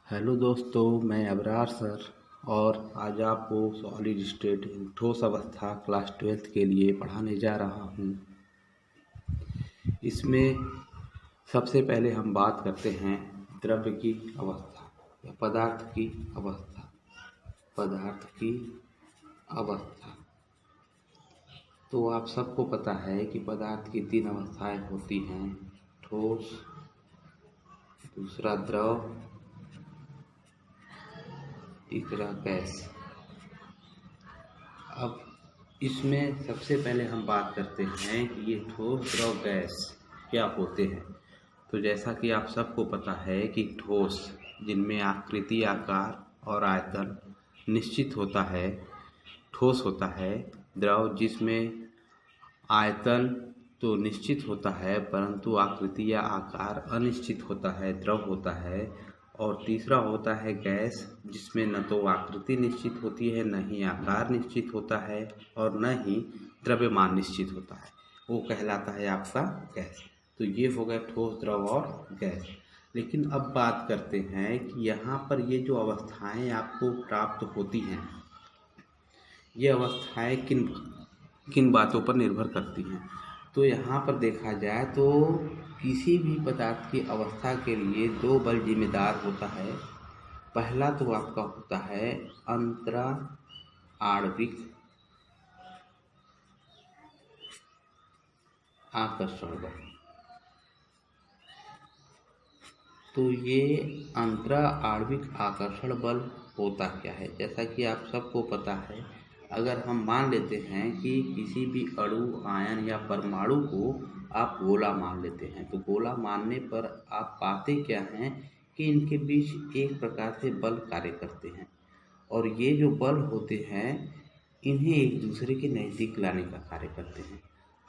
Hello दोस्तों, मैं Abrar sir और आज आपको सॉलिड स्टेट ठोस अवस्था क्लास 12th के लिए पढ़ाने जा रहा हूँ। इसमें सबसे पहले हम बात करते हैं द्रव्य की अवस्था या पदार्थ की अवस्था। तो आप सबको पता है कि पदार्थ की 3 अवस्थाएं होती हैं, ठोस, दूसरा द्रव, तीसरा गैस। अब इसमें सबसे पहले हम बात करते हैं कि ये ठोस, द्रव, गैस क्या होते हैं। तो जैसा कि आप सबको पता है कि ठोस जिनमें आकृति, आकार और आयतन निश्चित होता है, ठोस होता है। द्रव जिसमें आयतन तो निश्चित होता है परंतु आकृति या आकार अनिश्चित होता है, द्रव होता है। और तीसरा होता है गैस, जिसमें न तो आकृति निश्चित होती है, न ही आकार निश्चित होता है और न ही द्रव्यमान निश्चित होता है, वो कहलाता है आपका गैस। तो ये हो गया ठोस, द्रव और गैस। लेकिन अब बात करते हैं कि यहाँ पर ये जो अवस्थाएं आपको प्राप्त होती हैं, ये अवस्थाएं किन किन बातों पर निर्भर करती हैं। तो यहाँ पर देखा जाए तो किसी भी पदार्थ की अवस्था के लिए 2 बल जिम्मेदार होता है। पहला तो आपका होता है अंतरा आणविक आकर्षण बल। तो ये अंतरा आणविक आकर्षण बल होता क्या है, जैसा कि आप सबको पता है। अगर हम मान लेते हैं कि किसी भी अणु, आयन या परमाणु को आप गोला मान लेते हैं, तो गोला मानने पर आप पाते क्या हैं कि इनके बीच एक प्रकार से बल कार्य करते हैं और ये जो बल होते हैं इन्हें एक दूसरे के नज़दीक लाने का कार्य करते हैं।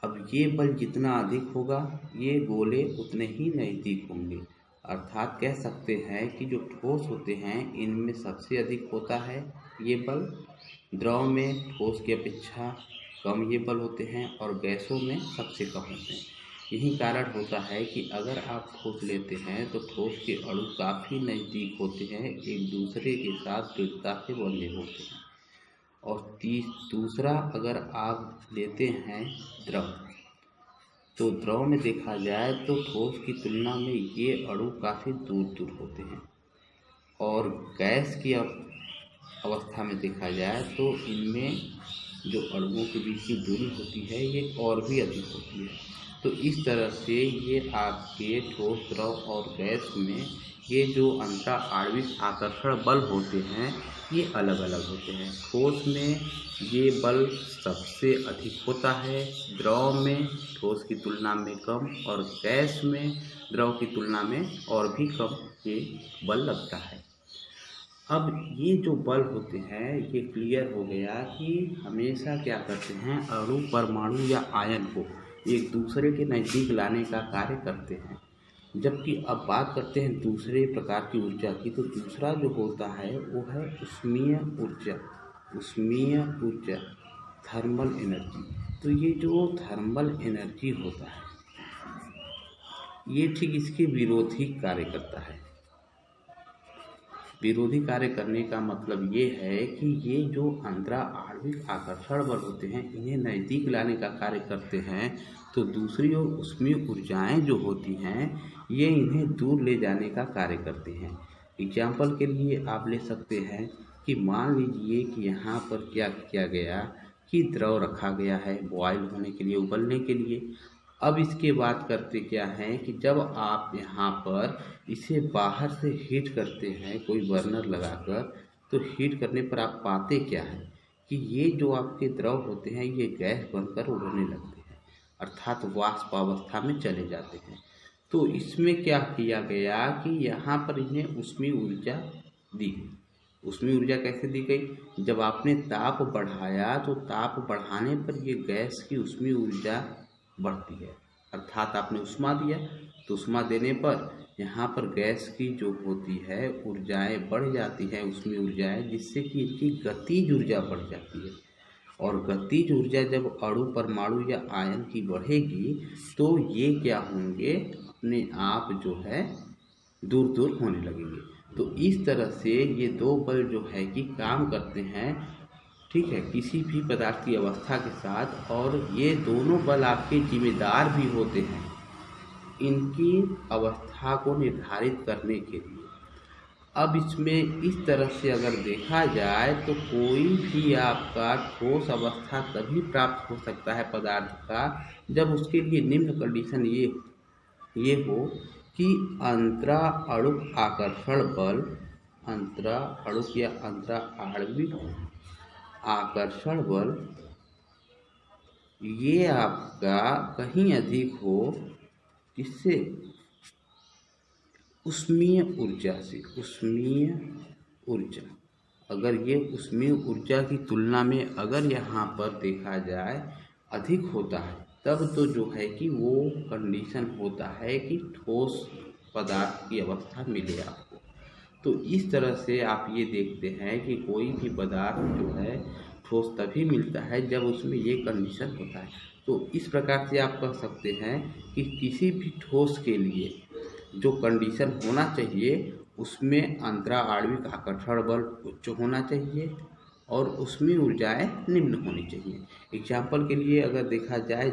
अब ये बल जितना अधिक होगा, ये गोले उतने ही नज़दीक होंगे। अर्थात कह सकते हैं कि जो ठोस होते हैं इनमें सबसे अधिक होता है ये बल, द्रव में ठोस की अपेक्षा कम ये बल होते हैं और गैसों में सबसे कम होते हैं। यही कारण होता है कि अगर आप ठोस लेते हैं तो ठोस के अणु काफ़ी नज़दीक होते हैं, एक दूसरे के साथ दृढ़ता से बंधे होते हैं। और दूसरा अगर आप लेते हैं द्रव, तो द्रव में देखा जाए तो ठोस की तुलना में ये अणु काफ़ी दूर दूर होते हैं। और गैस की अवस्था में देखा जाए तो इनमें जो अणुओं के बीच की दूरी होती है ये और भी अधिक होती है। तो इस तरह से ये आपके ठोस, द्रव और गैस में ये जो अंतरा आणविक आकर्षण बल होते हैं ये अलग अलग होते हैं। ठोस में ये बल सबसे अधिक होता है, द्रव में ठोस की तुलना में कम और गैस में द्रव की तुलना में और भी कम ये बल लगता है। अब ये जो बल होते हैं ये क्लियर हो गया कि हमेशा क्या करते हैं, अणु, परमाणु या आयन को एक दूसरे के नज़दीक लाने का कार्य करते हैं। जबकि अब बात करते हैं दूसरे प्रकार की ऊर्जा की, तो दूसरा जो होता है वो है उष्मीय ऊर्जा, थर्मल एनर्जी। तो ये जो थर्मल एनर्जी होता है ये ठीक इसके विरोधी कार्य करता है। विरोधी कार्य करने का मतलब ये है कि ये जो अंतरा आणविक आकर्षण बल होते हैं इन्हें नज़दीक लाने का कार्य करते हैं, तो दूसरी ओर ऊष्मीय ऊर्जाएं जो होती हैं ये इन्हें दूर ले जाने का कार्य करते हैं। एग्जाम्पल के लिए आप ले सकते हैं कि मान लीजिए कि यहाँ पर क्या किया गया कि द्रव रखा गया है बॉयल होने के लिए, उबलने के लिए। अब इसके बाद करते क्या है कि जब आप यहाँ पर इसे बाहर से हीट करते हैं कोई बर्नर लगाकर, तो हीट करने पर आप पाते क्या है कि ये जो आपके द्रव होते हैं ये गैस बनकर उड़ने लगते हैं, अर्थात वाष्प अवस्था में चले जाते हैं। तो इसमें क्या किया गया कि यहाँ पर इन्हें ऊष्मीय ऊर्जा दी। ऊष्मीय ऊर्जा कैसे दी गई, जब आपने ताप बढ़ाया तो ताप बढ़ाने पर ये गैस की ऊष्मीय ऊर्जा बढ़ती है, अर्थात आपने उष्मा दिया तो उष्मा देने पर यहाँ पर गैस की जो होती है ऊर्जाएं बढ़ जाती हैं, ऊष्मीय ऊर्जाएं, जिससे कि इनकी गतिज ऊर्जा बढ़ जाती है। और गतिज ऊर्जा जब अणु, परमाणु या आयन की बढ़ेगी तो ये क्या होंगे, अपने आप जो है दूर दूर होने लगेंगे। तो इस तरह से ये दो बल जो है कि काम करते हैं, ठीक है, किसी भी पदार्थ की अवस्था के साथ, और ये दोनों बल आपके जिम्मेदार भी होते हैं इनकी अवस्था को निर्धारित करने के लिए। अब इसमें इस तरह से अगर देखा जाए तो कोई भी आपका ठोस अवस्था तभी प्राप्त हो सकता है पदार्थ का जब उसके लिए निम्न कंडीशन ये हो कि अंतरा अणुक आकर्षण बल, अंतरा अणुक या अंतरा आणविक आकर्षण बल ये आपका कहीं अधिक हो, किससे? उष्मीय ऊर्जा से। उष्मीय ऊर्जा, अगर ये उष्मीय ऊर्जा की तुलना में अगर यहाँ पर देखा जाए अधिक होता है तब तो जो है कि वो कंडीशन होता है कि ठोस पदार्थ की अवस्था मिले आपको। तो इस तरह से आप ये देखते हैं कि कोई भी पदार्थ जो है ठोस तभी मिलता है जब उसमें ये कंडीशन होता है। तो इस प्रकार से आप कह सकते हैं कि किसी भी ठोस के लिए जो कंडीशन होना चाहिए उसमें अंतरा आणविक आकर्षण बल उच्च होना चाहिए और उसमें ऊर्जाएं निम्न होनी चाहिए। एग्जाम्पल के लिए अगर देखा जाए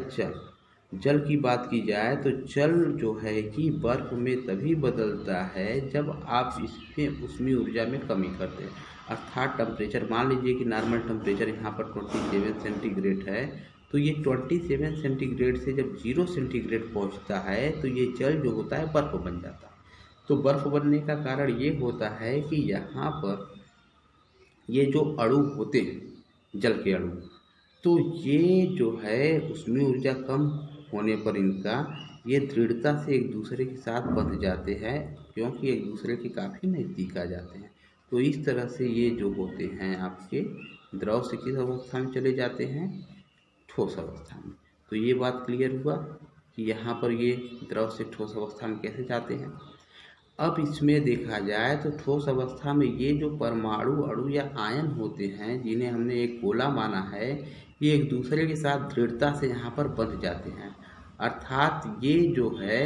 जल की बात की जाए तो जल जो है कि बर्फ में तभी बदलता है जब आप इसमें उसमें ऊर्जा में कमी करते हैं। अर्थात टेम्परेचर मान लीजिए कि नॉर्मल टेम्परेचर यहाँ पर 27 सेंटीग्रेड है, तो ये 27 सेंटीग्रेड से जब 0 सेंटीग्रेड पहुँचता है तो ये जल जो होता है बर्फ़ बन जाता है। तो बर्फ़ बनने का कारण ये होता है कि यहाँ पर ये जो अणु होते हैं जल के अणु, तो ये जो है उसमें ऊर्जा कम होने पर इनका ये दृढ़ता से एक दूसरे के साथ बंध जाते हैं क्योंकि एक दूसरे के काफ़ी नज़दीक आ जाते हैं। तो इस तरह से ये जो होते हैं आपके द्रव से किस अवस्था में चले जाते हैं? ठोस अवस्था में। तो ये बात क्लियर हुआ कि यहाँ पर ये द्रव से ठोस अवस्था में कैसे जाते हैं। अब इसमें देखा जाए तो ठोस अवस्था में ये जो परमाणु अणु या आयन होते हैं जिन्हें हमने एक गोला माना है, ये एक दूसरे के साथ दृढ़ता से यहाँ पर बंध जाते हैं। अर्थात ये जो है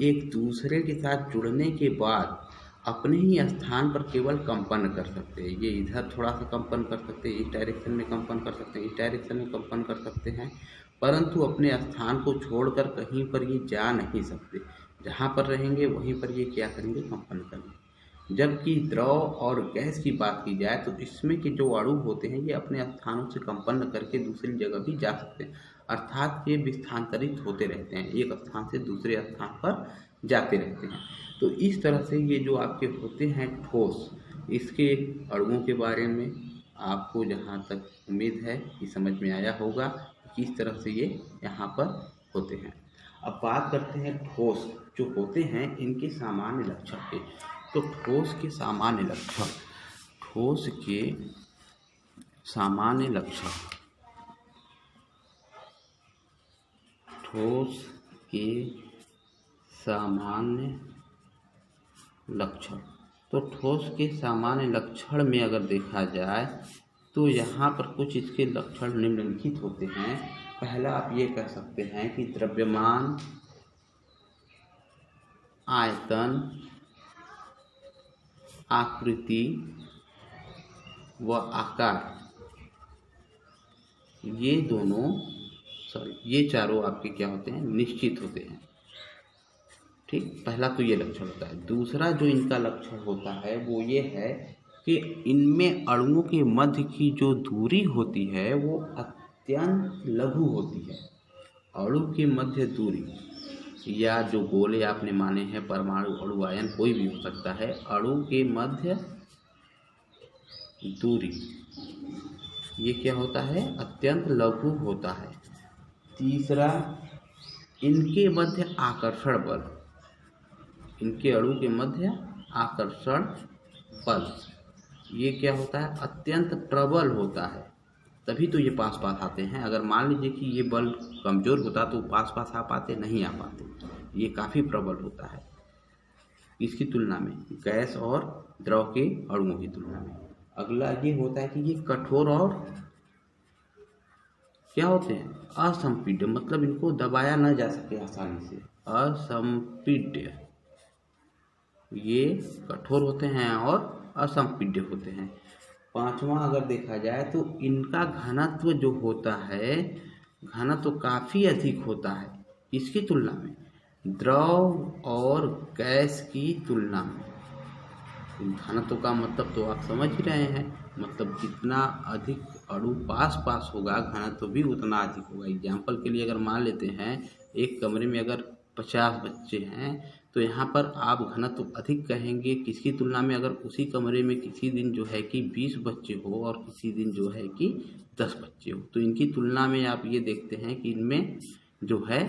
एक दूसरे के साथ जुड़ने के बाद अपने ही स्थान पर केवल कंपन कर सकते हैं। ये इधर थोड़ा सा कंपन कर सकते हैं, इस डायरेक्शन में कंपन कर सकते हैं, इस डायरेक्शन में कंपन कर सकते हैं, परंतु अपने स्थान को छोड़कर कहीं पर ये जा नहीं सकते। जहाँ पर रहेंगे वहीं पर ये क्या करेंगे? कंपन करेंगे। जबकि द्रव और गैस की बात की जाए तो इसमें के जो अणु होते हैं ये अपने स्थानों से कंपन करके दूसरी जगह भी जा सकते हैं। अर्थात ये विस्थांतरित होते रहते हैं, एक स्थान से दूसरे स्थान पर जाते रहते हैं। तो इस तरह से ये जो आपके होते हैं ठोस, इसके अणुओं के बारे में आपको जहाँ तक उम्मीद है कि समझ में आया होगा किस तरह से ये यहाँ पर होते हैं। अब बात करते हैं ठोस जो होते हैं इनके सामान्य लक्षण के। तो ठोस के सामान्य लक्षण, ठोस के सामान्य लक्षण, ठोस के सामान्य लक्षण। तो ठोस के सामान्य लक्षण में अगर देखा जाए तो यहाँ पर कुछ इसके लक्षण निम्नलिखित होते हैं। पहला आप ये कह सकते हैं कि द्रव्यमान, आयतन, आकृति व आकार, ये चारों आपके क्या होते हैं? निश्चित होते हैं। ठीक, पहला तो ये लक्षण होता है। दूसरा जो इनका लक्षण होता है वो ये है कि इनमें अणुओं के मध्य की जो दूरी होती है वो अत्यंत लघु होती है। अणु की मध्य दूरी या जो गोले आपने माने हैं परमाणु अणु आयन कोई भी हो सकता है, अणु के मध्य दूरी ये क्या होता है? अत्यंत लघु होता है। तीसरा, इनके मध्य आकर्षण बल, इनके अणु के मध्य आकर्षण बल ये क्या होता है? अत्यंत प्रबल होता है, तभी तो ये पास पास आते हैं। अगर मान लीजिए कि ये बल कमज़ोर होता तो पास पास आ पाते? नहीं आ पाते। ये काफ़ी प्रबल होता है इसकी तुलना में, गैस और द्रव के अणुओं की तुलना में। अगला ये होता है कि ये कठोर और क्या होते हैं? असंपीड्य, मतलब इनको दबाया न जा सके आसानी से। असंपीड्य, ये कठोर होते हैं और असंपीड्य होते हैं। पांचवा अगर देखा जाए तो इनका घनत्व जो होता है, घनत्व काफ़ी अधिक होता है इसकी तुलना में, द्रव और गैस की तुलना में। घनत्व का मतलब तो आप समझ ही रहे हैं, मतलब जितना अधिक अणु पास पास होगा घनत्व भी उतना अधिक होगा। एग्जाम्पल के लिए अगर मान लेते हैं एक कमरे में अगर 50 बच्चे हैं तो यहाँ पर आप घनत्व अधिक कहेंगे किसकी तुलना में, अगर उसी कमरे में किसी दिन जो है कि 20 बच्चे हो और किसी दिन जो है कि 10 बच्चे हो, तो इनकी तुलना में आप ये देखते हैं कि इनमें जो है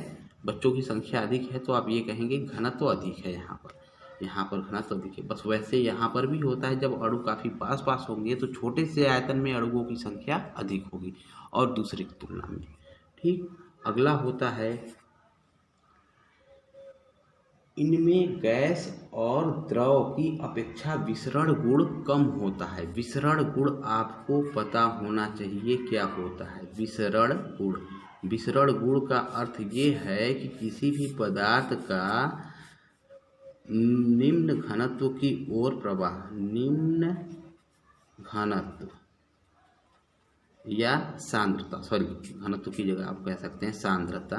बच्चों की संख्या अधिक है, तो आप ये कहेंगे घनत्व अधिक है यहाँ पर घनत्व अधिक है। बस वैसे यहाँ पर भी होता है, जब अणु काफ़ी पास पास होंगे तो छोटे से आयतन में अणुओं की संख्या अधिक होगी और दूसरे की तुलना में। ठीक, अगला होता है इनमें गैस और द्रव की अपेक्षा विसरण गुण कम होता है। विसरण गुण आपको पता होना चाहिए क्या होता है विसरण गुण। विसरण गुण का अर्थ ये है कि किसी भी पदार्थ का निम्न घनत्व की ओर प्रवाह, निम्न घनत्व या सांद्रता, घनत्व की जगह आप कह सकते हैं सांद्रता।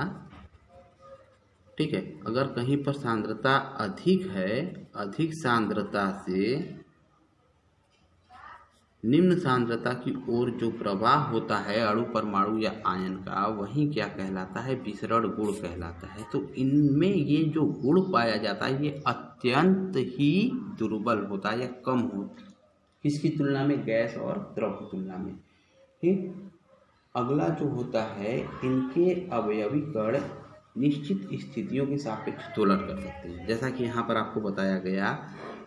ठीक है, अगर कहीं पर सांद्रता अधिक है, अधिक सांद्रता से निम्न सांद्रता की ओर जो प्रवाह होता है अणु परमाणु या आयन का, वही क्या कहलाता है, विसरण गुण कहलाता है। तो इनमें ये जो गुण पाया जाता है ये अत्यंत ही दुर्बल होता है या कम होता है, किसकी तुलना में, गैस और द्रव की तुलना में। ठीक, अगला जो होता है इनके अवयवी कण निश्चित स्थितियों के सापेक्ष दोलन कर सकते हैं। जैसा कि यहाँ पर आपको बताया गया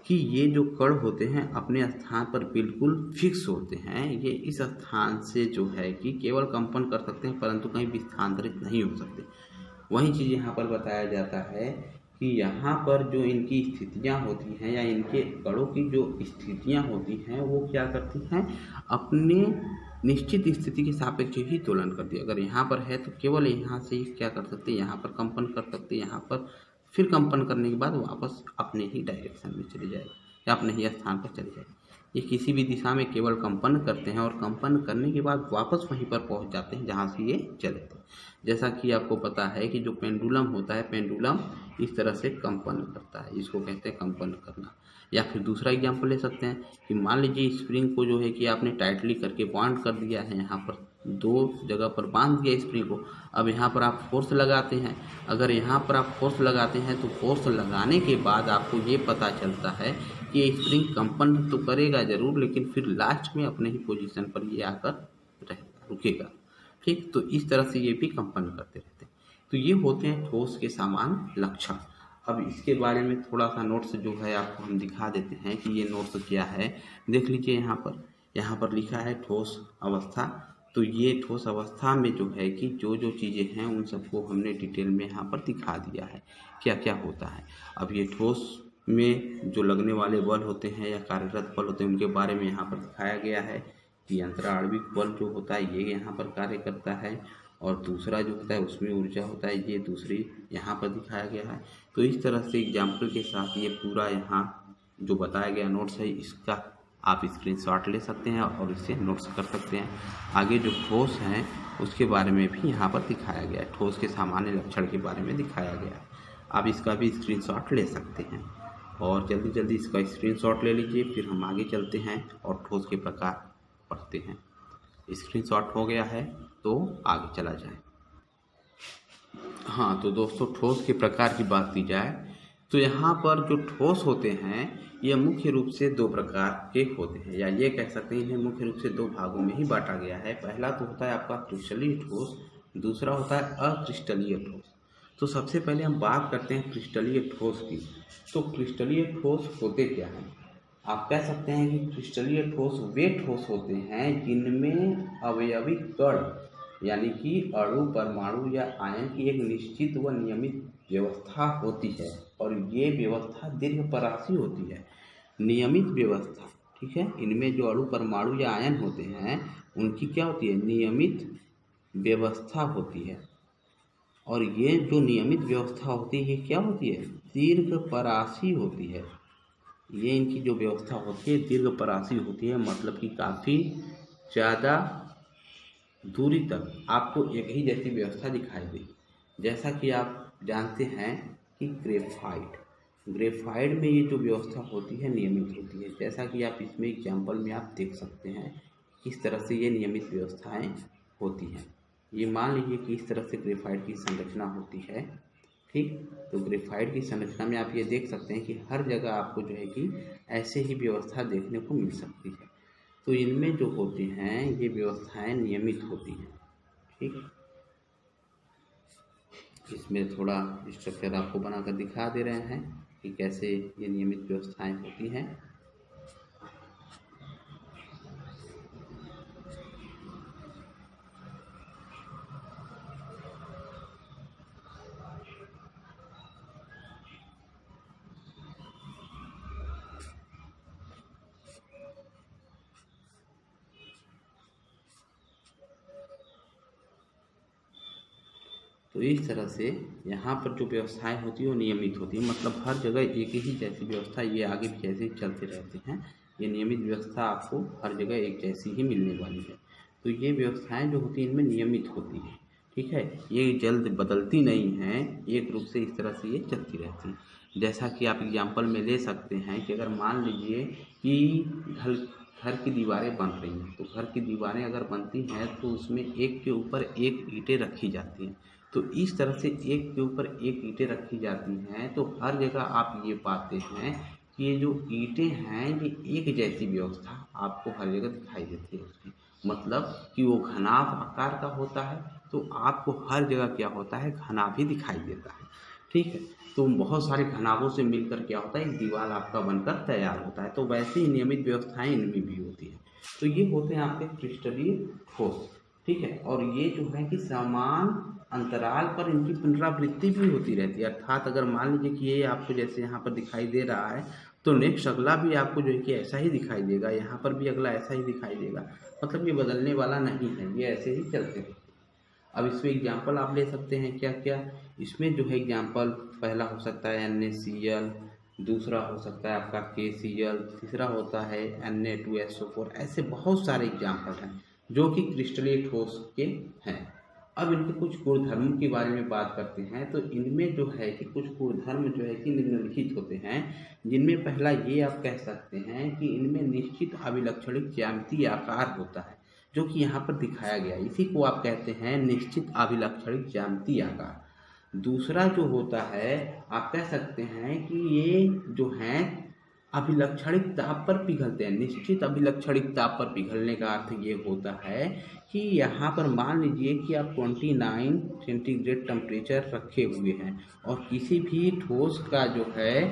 कि ये जो कण होते हैं अपने स्थान पर बिल्कुल फिक्स होते हैं, ये इस स्थान से जो है कि केवल कंपन कर सकते हैं परंतु कहीं भी स्थानांतरित नहीं हो सकते। वही चीज़ यहाँ पर बताया जाता है कि यहाँ पर जो इनकी स्थितियाँ होती हैं या इनके कणों की जो स्थितियाँ होती हैं वो क्या करती हैं, अपने निश्चित स्थिति के सापेक्ष ही दोलन करती है। अगर यहाँ पर है तो केवल यहाँ से ही क्या कर सकते हैं, यहाँ पर कंपन कर सकते हैं, यहाँ पर फिर कंपन करने के बाद वापस अपने ही डायरेक्शन में चले जाएगी या अपने ही स्थान पर चले जाएगी। ये किसी भी दिशा में केवल कंपन करते हैं और कंपन करने के बाद वापस वहीं पर पहुंच जाते हैं जहां से ये चले थे। जैसा कि आपको पता है कि जो पेंडुलम होता है, पेंडुलम इस तरह से कंपन करता है, इसको कहते हैं कंपन करना। या फिर दूसरा एग्जाम्पल ले सकते हैं कि मान लीजिए स्प्रिंग को जो है कि आपने टाइटली करके बांध कर दिया है, यहाँ पर दो जगह पर बांध दिया स्प्रिंग को। अब यहाँ पर आप फोर्स लगाते हैं, अगर यहाँ पर आप फोर्स लगाते हैं तो फोर्स लगाने के बाद आपको ये पता चलता है कि ये स्प्रिंग कंपन तो करेगा जरूर, लेकिन फिर लास्ट में अपने ही पोजीशन पर ये आकर रुकेगा। ठीक, तो इस तरह से ये भी कंपन करते रहते हैं। तो ये होते हैं ठोस के सामान्य लक्षण। अब इसके बारे में थोड़ा सा नोट्स जो है आपको हम दिखा देते हैं कि ये नोट्स क्या है। देख लीजिए यहाँ पर लिखा है ठोस अवस्था। तो ये ठोस अवस्था में जो है कि जो जो चीज़ें हैं उन सबको हमने डिटेल में यहाँ पर दिखा दिया है क्या क्या होता है। अब ये ठोस में जो लगने वाले बल होते हैं या कार्यरत बल होते हैं उनके बारे में यहाँ पर दिखाया गया है कि अंतराण्विक बल जो होता है ये यहाँ पर कार्य करता है, और दूसरा जो होता है उसमें ऊर्जा होता है, ये दूसरी यहाँ पर दिखाया गया है। तो इस तरह से एग्जाम्पल के साथ ये पूरा यहाँ जो बताया गया नोट्स है इसका आप स्क्रीनशॉट ले सकते हैं और इससे नोट्स कर सकते हैं। आगे जो ठोस हैं उसके बारे में भी यहाँ पर दिखाया गया है, ठोस के सामान्य लक्षण के बारे में दिखाया गया है। आप इसका भी स्क्रीनशॉट ले सकते हैं और जल्दी जल्दी इसका स्क्रीनशॉट ले लीजिए। फिर हम आगे चलते हैं और ठोस के प्रकार पढ़ते हैं। स्क्रीनशॉट हो गया है तो आगे चला जाए। हाँ, तो दोस्तों ठोस के प्रकार की बात की जाए तो यहाँ पर जो ठोस होते हैं ये मुख्य रूप से दो प्रकार के होते हैं, या ये कह सकते हैं इन्हें मुख्य रूप से दो भागों में ही बांटा गया है। पहला तो होता है आपका क्रिस्टलीय ठोस, दूसरा होता है अक्रिस्टलीय ठोस। तो सबसे पहले हम बात करते हैं क्रिस्टलीय ठोस की। तो क्रिस्टलीय ठोस होते क्या हैं, आप कह सकते हैं कि क्रिस्टलीय ठोस वे ठोस होते हैं जिनमें अवयवी कण यानी कि अणु परमाणु या आयन की एक निश्चित व नियमित व्यवस्था होती है, और ये व्यवस्था दीर्घपरासी होती है। नियमित व्यवस्था, ठीक है, इनमें जो अणु परमाणु या आयन होते हैं उनकी क्या होती है, नियमित व्यवस्था होती है। और ये जो नियमित व्यवस्था होती है ये क्या होती है, दीर्घपरासी होती है। ये इनकी जो व्यवस्था होती है दीर्घपरासी होती है, मतलब कि काफ़ी ज़्यादा दूरी तक आपको एक ही जैसी व्यवस्था दिखाई देगी। जैसा कि आप जानते हैं कि ग्रेफाइट में ये जो व्यवस्था होती है नियमित होती है। जैसा कि आप इसमें एग्जाम्पल में आप देख सकते हैं किस तरह से ये नियमित व्यवस्थाएं होती हैं। ये मान लीजिए कि इस तरह से ग्रेफाइट की संरचना होती है, ठीक। तो ग्रेफाइट की संरचना में आप ये देख सकते हैं कि हर जगह आपको जो है कि ऐसे ही व्यवस्था देखने को मिल सकती है। तो इनमें जो होती हैं ये व्यवस्थाएं नियमित होती हैं, ठीक। इसमें थोड़ा स्ट्रक्चर आपको बनाकर दिखा दे रहे हैं कि कैसे ये नियमित व्यवस्थाएं होती हैं। तो इस तरह से यहाँ पर जो व्यवस्थाएं होती है वो नियमित होती है, मतलब हर जगह एक ही जैसी व्यवस्था, ये आगे भी जैसे ही चलते रहते हैं, ये नियमित व्यवस्था आपको हर जगह एक जैसी ही मिलने वाली है। तो ये व्यवस्थाएं जो होती हैं इनमें नियमित होती हैं, ठीक है। ये जल्द बदलती नहीं हैं, एक रूप से इस तरह से ये चलती रहती हैं। जैसा कि आप एग्जाम्पल में ले सकते हैं कि अगर मान लीजिए कि घर की दीवारें बन रही हैं, तो घर की दीवारें अगर बनती हैं तो उसमें एक के ऊपर एक ईंटें रखी जाती हैं। तो इस तरह से एक के ऊपर एक ईंटें रखी जाती हैं, तो हर जगह आप ये पाते हैं कि ये जो ईंटें हैं ये एक जैसी व्यवस्था आपको हर जगह दिखाई देती है उसकी, मतलब कि वो घनाभ आकार का होता है, तो आपको हर जगह क्या होता है, घनाभ ही दिखाई देता है, ठीक है। तो बहुत सारे घनाभों से मिलकर क्या होता है, एक दीवार आपका बनकर तैयार होता है। तो वैसे ही नियमित व्यवस्थाएं इनमें भी होती हैं। तो ये होते हैं आपके क्रिस्टलीय ठोस, ठीक है। और ये जो है कि समान अंतराल पर इनकी पुनरावृत्ति भी होती रहती है। अर्थात अगर मान लीजिए कि ये आपको जैसे यहाँ पर दिखाई दे रहा है, तो नेक्स्ट अगला भी आपको जो है कि ऐसा ही दिखाई देगा, यहाँ पर भी अगला ऐसा ही दिखाई देगा, मतलब ये बदलने वाला नहीं है, ये ऐसे ही चलते रहते हैं। अब इसमें एग्जाम्पल आप ले सकते हैं क्या क्या, इसमें जो है एग्जाम्पल पहला हो सकता है NaCl, दूसरा हो सकता है आपका KCl, तीसरा होता है Na2SO4। ऐसे बहुत सारे एग्जाम्पल हैं जो कि क्रिस्टलीय ठोस के हैं। अब इनके कुछ गुणधर्मों के बारे में बात करते हैं। तो इनमें जो है कि कुछ गुणधर्म जो है कि निम्नलिखित होते हैं, जिनमें पहला ये आप कह सकते हैं कि इनमें निश्चित अभिलक्षणिक ज्यामितीय आकार होता है, जो कि यहाँ पर दिखाया गया है। इसी को आप कहते हैं निश्चित अभिलक्षणिक ज्यामितीय आकार। दूसरा जो होता है आप कह सकते हैं कि ये जो हैं अभिलक्षणिक ताप पर पिघलते हैं। निश्चित अभिलक्षणिक ताप पर पिघलने का अर्थ ये होता है कि यहाँ पर मान लीजिए कि आप 29 सेंटीग्रेड टेम्परेचर रखे हुए हैं और किसी भी ठोस का जो है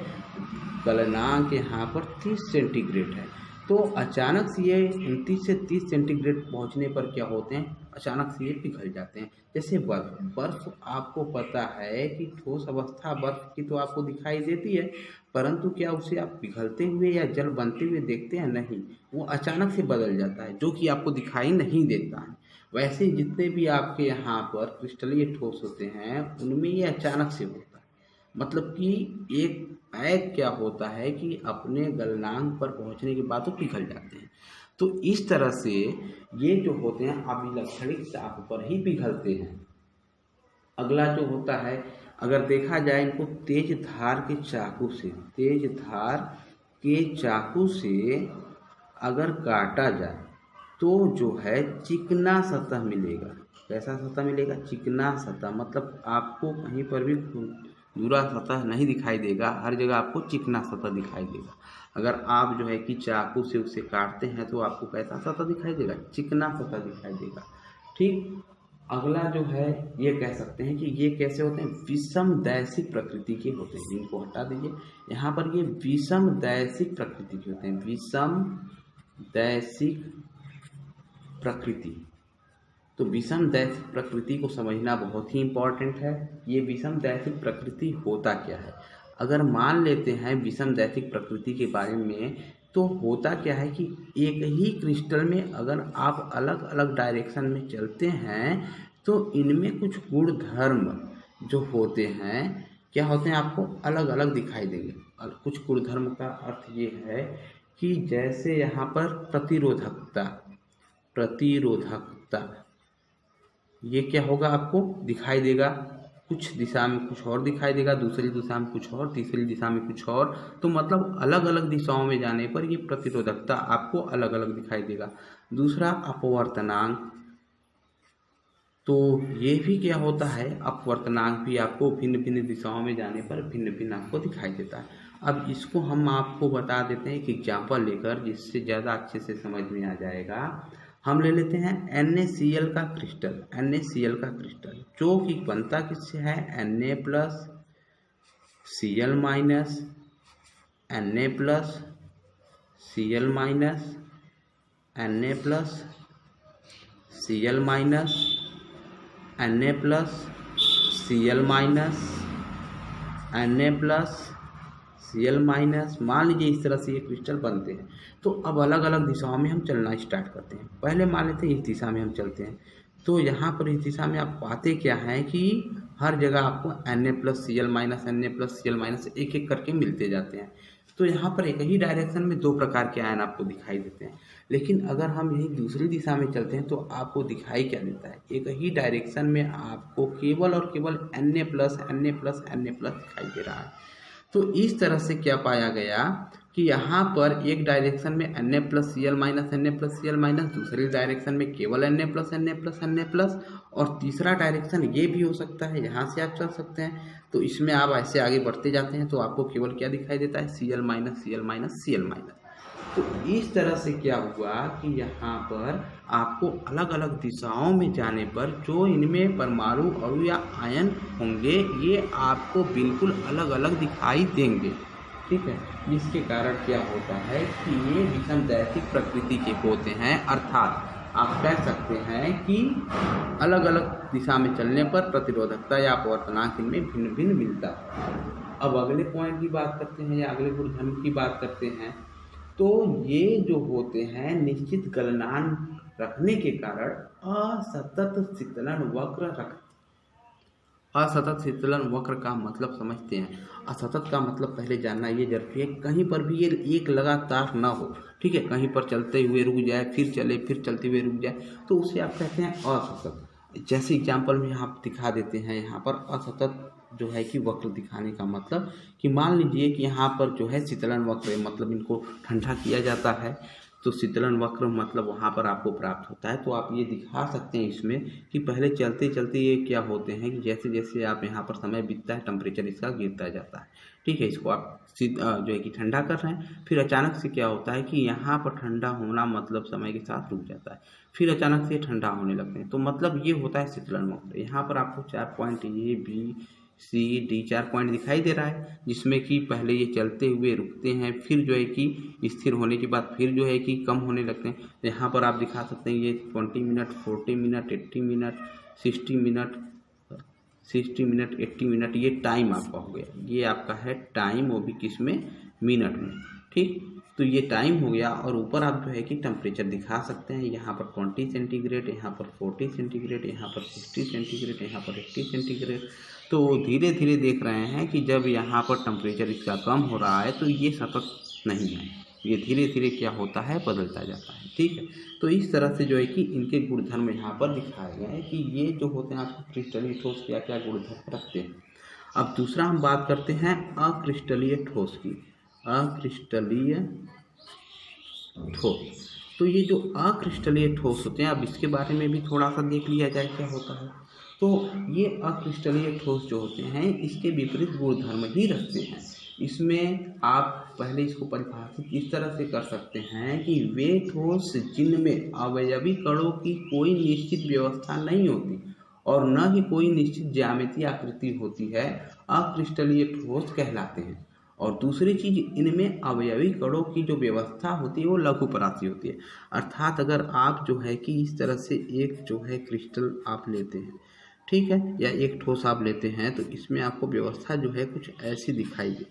गलनांक यहाँ पर 30 सेंटीग्रेड है, तो अचानक से ये 29 से 30 सेंटीग्रेड पहुँचने पर क्या होते हैं, अचानक से ये पिघल जाते हैं। जैसे बर्फ आपको पता है कि ठोस अवस्था बर्फ की तो आपको दिखाई देती है, परंतु क्या उसे आप पिघलते हुए या जल बनते हुए देखते हैं, नहीं, वो अचानक से बदल जाता है, जो कि आपको दिखाई नहीं देता है। वैसे जितने भी आपके यहाँ पर क्रिस्टलीय ठोस होते हैं उनमें ये अचानक से होता है, मतलब कि एक पैक क्या होता है कि अपने गलनांक पर पहुंचने के बाद तो पिघल जाते हैं। तो इस तरह से ये जो होते हैं अभिलक्षणिक ताप पर ही पिघलते हैं। अगला जो होता है, अगर देखा जाए इनको तेज धार के चाकू से अगर काटा जाए तो जो है चिकना सतह मिलेगा। कैसा सतह मिलेगा, चिकना सतह, मतलब आपको कहीं पर भी दूरा सतह नहीं दिखाई देगा, हर जगह आपको चिकना सतह दिखाई देगा। अगर आप जो है कि चाकू से उसे काटते हैं तो आपको कैसा सतह दिखाई देगा, चिकना सतह दिखाई देगा, ठीक। अगला जो है ये कह सकते हैं कि ये कैसे होते हैं, विषम दैशिक प्रकृति के होते हैं। इनको हटा दीजिए, यहाँ पर ये विषम दैशिक प्रकृति के होते हैं, विषम दैशिक प्रकृति। तो विषम दैशिक प्रकृति को समझना बहुत ही इम्पोर्टेंट है। ये विषम दैशिक प्रकृति होता क्या है, अगर मान लेते हैं विषम दैशिक प्रकृति के बारे में, तो होता क्या है कि एक ही क्रिस्टल में अगर आप अलग अलग डायरेक्शन में चलते हैं तो इनमें कुछ गुण धर्म जो होते हैं क्या होते हैं, आपको अलग अलग दिखाई देंगे। कुछ गुणधर्म का अर्थ ये है कि जैसे यहाँ पर प्रतिरोधकता, ये क्या होगा, आपको दिखाई देगा, कुछ दिशा में कुछ और दिखाई देगा, दूसरी दिशा में कुछ और, तीसरी दिशा में कुछ और। तो मतलब अलग अलग दिशाओं में जाने पर ये प्रतिरोधकता आपको अलग अलग दिखाई देगा। दूसरा अपवर्तनांक, तो ये भी क्या होता है, अपवर्तनांक भी आपको भिन्न भिन्न दिशाओं में जाने पर भिन्न भिन्न आपको दिखाई देता है। अब इसको हम आपको बता देते हैं एक एग्जाम्पल लेकर, जिससे ज़्यादा अच्छे से समझ में आ जाएगा। हम ले लेते हैं NaCl का क्रिस्टल, जो कि बनता किससे है, Na plus Cl minus, Na plus Cl minus, Na plus Cl minus, Na plus Cl minus, Na plus Cl minus. मान लीजिए इस तरह से ये क्रिस्टल बनते हैं। तो अब अलग अलग दिशाओं में हम चलना स्टार्ट करते हैं। पहले मान लेते हैं इस दिशा में हम चलते हैं, तो यहाँ पर इस दिशा में आप पाते क्या हैं कि हर जगह आपको Na plus Cl minus, Na plus Cl minus एक एक करके मिलते जाते हैं। तो यहाँ पर एक ही डायरेक्शन में दो प्रकार के आयन आपको दिखाई देते हैं। लेकिन अगर हम यही दूसरी दिशा में चलते हैं तो आपको दिखाई क्या देता है, एक ही डायरेक्शन में आपको केवल और केवल Na प्लस दिखाई दे रहा है। तो इस तरह से क्या पाया गया कि यहाँ पर एक डायरेक्शन में Na प्लस Cl माइनस, दूसरे डायरेक्शन में केवल Na प्लस, और तीसरा डायरेक्शन ये भी हो सकता है, यहाँ से आप चल सकते हैं। तो इसमें आप ऐसे आगे बढ़ते जाते हैं तो आपको केवल क्या दिखाई देता है, Cl माइनस। तो इस तरह से क्या हुआ कि यहाँ पर आपको अलग अलग दिशाओं में जाने पर जो इनमें परमाणु अणु या आयन होंगे ये आपको बिल्कुल अलग अलग दिखाई देंगे, ठीक है। जिसके कारण क्या होता है कि ये विषमदैशिक प्रकृति के होते हैं, अर्थात आप कह सकते हैं कि अलग अलग दिशा में चलने पर प्रतिरोधकता या अपवर्तनांक इनमें भिन्न भिन्न मिलता है। अब अगले पॉइंट की बात करते हैं या अगले गुणधर्म की बात करते हैं। तो ये जो होते हैं निश्चित गलनांक रखने के कारण असतत शीतलन वक्र का मतलब समझते हैं। असतत का मतलब पहले जानना ये जरूरी है, कहीं पर भी ये एक लगातार ना हो, ठीक है। कहीं पर चलते हुए रुक जाए, फिर चले, फिर चलते हुए रुक जाए, तो उसे आप कहते हैं असतत। जैसे एग्जाम्पल में आप दिखा देते हैं, यहाँ पर असतत जो है कि वक्र दिखाने का मतलब कि मान लीजिए कि यहाँ पर जो है शीतलन वक्र, मतलब इनको ठंडा किया जाता है, तो शीतलन वक्र मतलब वहाँ पर आपको प्राप्त होता है। तो आप ये दिखा सकते हैं इसमें कि पहले चलते चलते ये क्या होते हैं कि जैसे जैसे आप यहाँ पर समय बीतता है टेम्परेचर इसका गिरता जाता है, ठीक है। इसको आप जो है कि ठंडा कर रहे हैं, फिर अचानक से क्या होता है कि यहाँ पर ठंडा होना मतलब समय के साथ रुक जाता है, फिर अचानक से ठंडा होने लगते हैं। तो मतलब ये होता है शीतलन वक्र। यहाँ पर आपको 4 point A, B, C, D 4 point दिखाई दे रहा है, जिसमें कि पहले ये चलते हुए रुकते हैं, फिर जो है कि स्थिर होने के बाद फिर जो है कि कम होने लगते हैं। यहाँ पर आप दिखा सकते हैं ये 20 minute, 40 minute, 80 minute, 60 minute, 80 minute, ये टाइम आपका हो गया। ये आपका है टाइम, वो भी किस में, मिनट में, ठीक। तो ये टाइम हो गया। और ऊपर आप जो है कि टेम्परेचर दिखा सकते हैं, यहाँ पर 20 सेंटीग्रेड, यहाँ पर 40 सेंटीग्रेड, यहाँ पर 60 सेंटीग्रेड, यहाँ पर 80 सेंटीग्रेड। तो धीरे धीरे देख रहे हैं कि जब यहाँ पर टेम्परेचर इसका कम हो रहा है तो ये सतत नहीं है, ये धीरे धीरे क्या होता है, बदलता जाता है, ठीक है। तो इस तरह से जो है कि इनके गुणधर्म यहाँ पर दिखाए गए हैं कि ये जो होते हैं आपको क्रिस्टलीय ठोस क्या क्या गुणधर्म रखते हैं। अब दूसरा हम बात करते हैं अक्रिस्टलीय ठोस की। अक्रिस्टलीय ठोस, तो ये जो अक्रिस्टलीय ठोस होते हैं, अब इसके बारे में भी थोड़ा सा देख लिया जाए क्या होता है। तो ये अक्रिस्टलीय ठोस जो होते हैं इसके विपरीत गुणधर्म ही रखते हैं। इसमें आप पहले इसको परिभाषित इस तरह से कर सकते हैं कि वे ठोस जिनमें अवयवी कणों की कोई निश्चित व्यवस्था नहीं होती और न ही कोई निश्चित ज्यामितीय आकृति होती है, अक्रिस्टलीय ठोस कहलाते हैं। और दूसरी चीज, इनमें अवयवी कणों की जो व्यवस्था होती है वो लघुपरासी होती है। अर्थात अगर आप जो है कि इस तरह से एक जो है क्रिस्टल आप लेते हैं, ठीक है, या एक ठोस आप लेते हैं, तो इसमें आपको व्यवस्था जो है कुछ ऐसी दिखाई दे,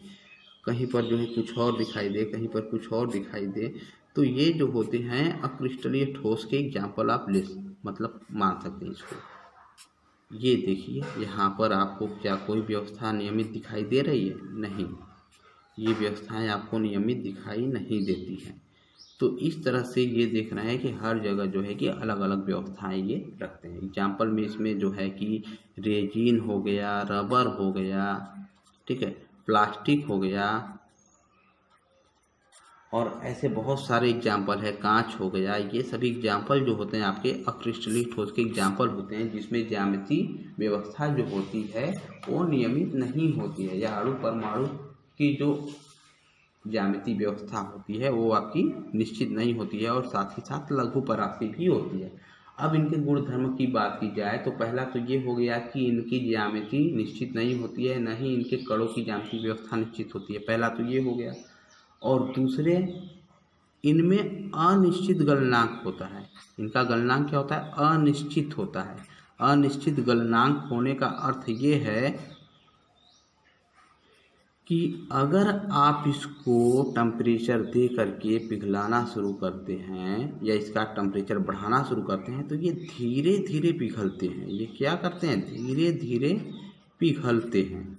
कहीं पर जो है कुछ और दिखाई दे, कहीं पर कुछ और दिखाई दे। तो ये जो होते हैं अक्रिस्टलीय ठोस के एग्जाम्पल आप मतलब मान सकते हैं इसको। ये देखिए यहाँ पर आपको क्या कोई व्यवस्था नियमित दिखाई दे रही है? नहीं। ये व्यवस्थाएं आपको नियमित दिखाई नहीं देती हैं। तो इस तरह से ये देखना है कि हर जगह जो है कि अलग अलग व्यवस्थाएं ये रखते हैं। एग्जाम्पल में इसमें जो है कि रेजिन हो गया, रबर हो गया, ठीक है, प्लास्टिक हो गया, और ऐसे बहुत सारे एग्जाम्पल है, कांच हो गया। ये सभी एग्जाम्पल जो होते हैं आपके अक्रिस्टलीय ठोस के एग्जाम्पल होते हैं, जिसमें ज्यामितीय व्यवस्था जो होती है वो नियमित नहीं होती है, या अणु परमाणु की जो ज्यामितीय व्यवस्था होती है वो आपकी निश्चित नहीं होती है, और साथ ही साथ लघु परासी भी होती है। अब इनके गुण धर्म की बात की जाए तो पहला तो ये हो गया कि इनकी ज्यामिति निश्चित नहीं होती है, न ही इनके कणों की ज्यामितीय व्यवस्था निश्चित होती है, पहला तो ये हो गया। और दूसरे, इनमें अनिश्चित गलनांक होता है। इनका गलनांक क्या होता है? अनिश्चित होता है। अनिश्चित गलनांक होने का अर्थ ये है कि अगर आप इसको टेम्परेचर दे करके पिघलाना शुरू करते हैं या इसका टेम्परेचर बढ़ाना शुरू करते हैं तो ये धीरे धीरे पिघलते हैं। ये क्या करते हैं? धीरे धीरे पिघलते हैं,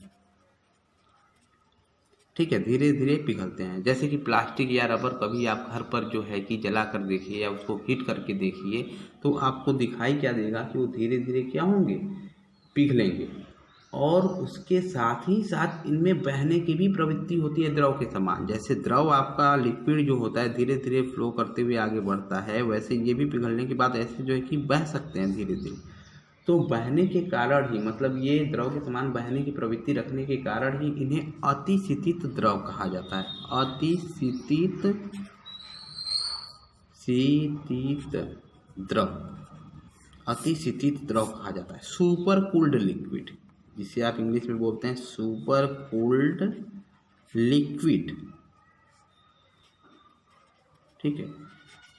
ठीक है, धीरे धीरे पिघलते हैं। जैसे कि प्लास्टिक या रबर, कभी आप घर पर जो है कि जला कर देखिए या उसको हीट करके देखिए तो आपको दिखाई क्या देगा कि वो धीरे धीरे क्या होंगे? पिघलेंगे। और उसके साथ ही साथ इनमें बहने की भी प्रवृत्ति होती है द्रव के समान। जैसे द्रव आपका लिक्विड जो होता है धीरे धीरे फ्लो करते हुए आगे बढ़ता है, वैसे ये भी पिघलने के बाद ऐसे जो है कि बह सकते हैं धीरे धीरे। तो बहने के कारण ही, मतलब ये द्रव के समान बहने की प्रवृत्ति रखने के कारण ही इन्हें अतिशीतित द्रव कहा जाता है। अतिशीतित द्रव, अतिशीतित द्रव कहा जाता है। सुपर कूल्ड लिक्विड, जिसे आप इंग्लिश में बोलते हैं सुपर कूल्ड लिक्विड, ठीक है।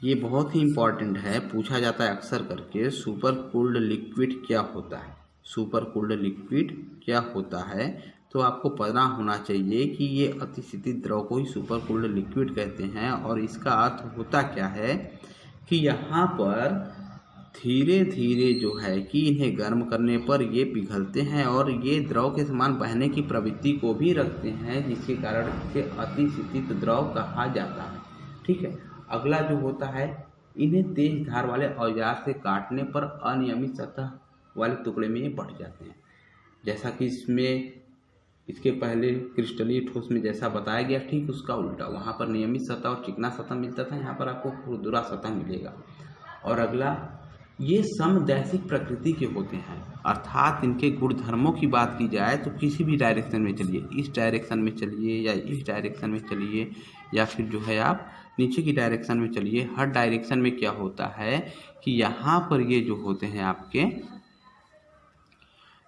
ये बहुत ही इम्पॉर्टेंट है, पूछा जाता है अक्सर करके, सुपर कूल्ड लिक्विड क्या होता है? सुपर कूल्ड लिक्विड क्या होता है? तो आपको पता होना चाहिए कि ये अतिशीतित द्रव को ही सुपर कूल्ड लिक्विड कहते हैं। और इसका अर्थ होता क्या है कि यहाँ पर धीरे धीरे जो है कि इन्हें गर्म करने पर ये पिघलते हैं और ये द्रव के समान बहने की प्रवृत्ति को भी रखते हैं, जिसके कारण इसे अतिशीतित द्रव कहा जाता है, ठीक है। अगला जो होता है, इन्हें तेज धार वाले औजार से काटने पर अनियमित सतह वाले टुकड़े में ये बढ़ जाते हैं। जैसा कि इसके पहले क्रिस्टलीय ठोस में जैसा बताया गया, ठीक उसका उल्टा। वहाँ पर नियमित सतह और चिकना सतह मिलता था, यहाँ पर आपको खुरदुरा सतह मिलेगा। और अगला, ये समदैशिक प्रकृति के होते हैं, अर्थात इनके गुणधर्मों की बात की जाए तो किसी भी डायरेक्शन में चलिए, इस डायरेक्शन में चलिए या इस डायरेक्शन में चलिए या फिर जो है आप नीचे की डायरेक्शन में चलिए, हर डायरेक्शन में क्या होता है कि यहाँ पर ये जो होते हैं आपके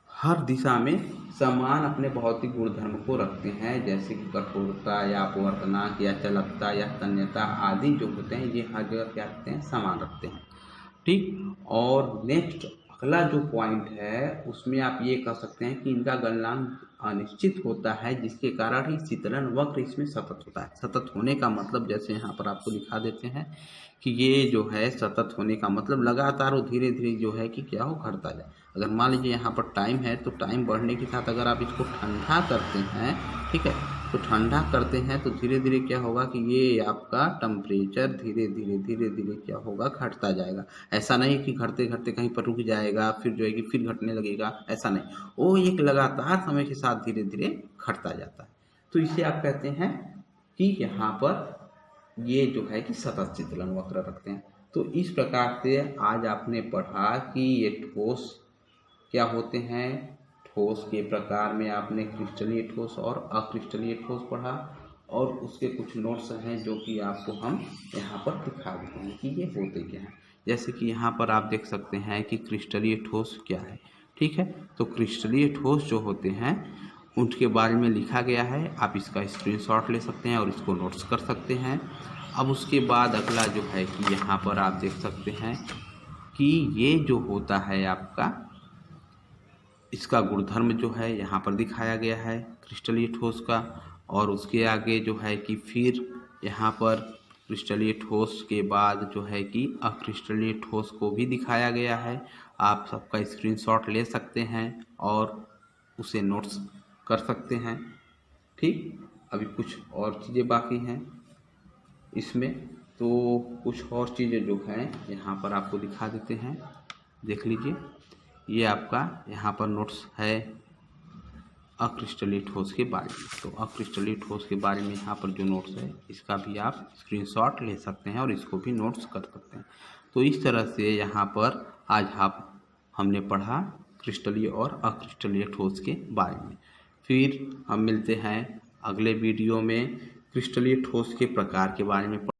हर दिशा में समान अपने भौतिक गुणधर्म को रखते हैं, जैसे कि कठोरता या अपवर्तनांक या चलकता या तन्यता आदि जो होते हैं, ये हर जगह क्या रखते हैं? समान रखते हैं, ठीक। और नेक्स्ट अगला जो पॉइंट है उसमें आप ये कह सकते हैं कि इनका गलनांक अनिश्चित होता है, जिसके कारण ही शीतलन वक्र इसमें सतत होता है। सतत होने का मतलब जैसे यहाँ पर आपको दिखा देते हैं कि ये जो है सतत होने का मतलब लगातार वो धीरे धीरे जो है कि क्या हो, घटता जाए। अगर मान लीजिए यहाँ पर टाइम है तो टाइम बढ़ने के साथ अगर आप इसको ठंडा करते हैं, ठीक है, तो ठंडा करते हैं तो धीरे धीरे क्या होगा कि ये आपका टेम्परेचर धीरे धीरे क्या होगा? घटता जाएगा। ऐसा नहीं कि घटते घटते कहीं पर रुक जाएगा फिर जो है कि फिर घटने लगेगा, ऐसा नहीं, वो एक लगातार समय के साथ धीरे धीरे घटता जाता है। तो इसे आप कहते हैं कि यहाँ पर ये जो है कि सतत शीतलन वक्र रखते हैं। तो इस प्रकार से आज आपने पढ़ा कि ये ठोस क्या होते हैं। ठोस के प्रकार में आपने क्रिस्टलीय ठोस और अक्रिस्टलीय ठोस पढ़ा, और उसके कुछ नोट्स हैं जो कि आपको हम यहाँ पर दिखा देते हैं कि ये होते क्या हैं। जैसे कि यहाँ पर आप देख सकते हैं कि क्रिस्टलीय ठोस क्या है, ठीक है। तो क्रिस्टलीय ठोस जो होते हैं उनके बारे में लिखा गया है, आप इसका स्क्रीनशॉट ले सकते हैं और इसको नोट्स कर सकते हैं। अब उसके बाद अगला जो है कि यहाँ पर आप देख सकते हैं कि ये जो होता है आपका, इसका गुणधर्म जो है यहाँ पर दिखाया गया है क्रिस्टलीय ठोस का। और उसके आगे जो है कि फिर यहाँ पर क्रिस्टलीय ठोस के बाद जो है कि अक्रिस्टलीय ठोस को भी दिखाया गया है। आप सबका स्क्रीनशॉट ले सकते हैं और उसे नोट्स कर सकते हैं, ठीक। अभी कुछ और चीज़ें बाकी हैं इसमें, तो कुछ और चीज़ें जो हैं यहाँ पर आपको दिखा देते हैं, देख लीजिए। ये आपका यहाँ पर नोट्स है अक्रिस्टलीय ठोस के बारे में। तो अक्रिस्टलीय ठोस के बारे में यहाँ पर जो नोट्स है इसका भी आप स्क्रीनशॉट ले सकते हैं और इसको भी नोट्स कर सकते हैं। तो इस तरह से यहाँ पर आज हमने पढ़ा क्रिस्टलीय और अक्रिस्टलीय ठोस के बारे में। फिर हम मिलते हैं अगले वीडियो में क्रिस्टलीय ठोस के प्रकार के बारे में।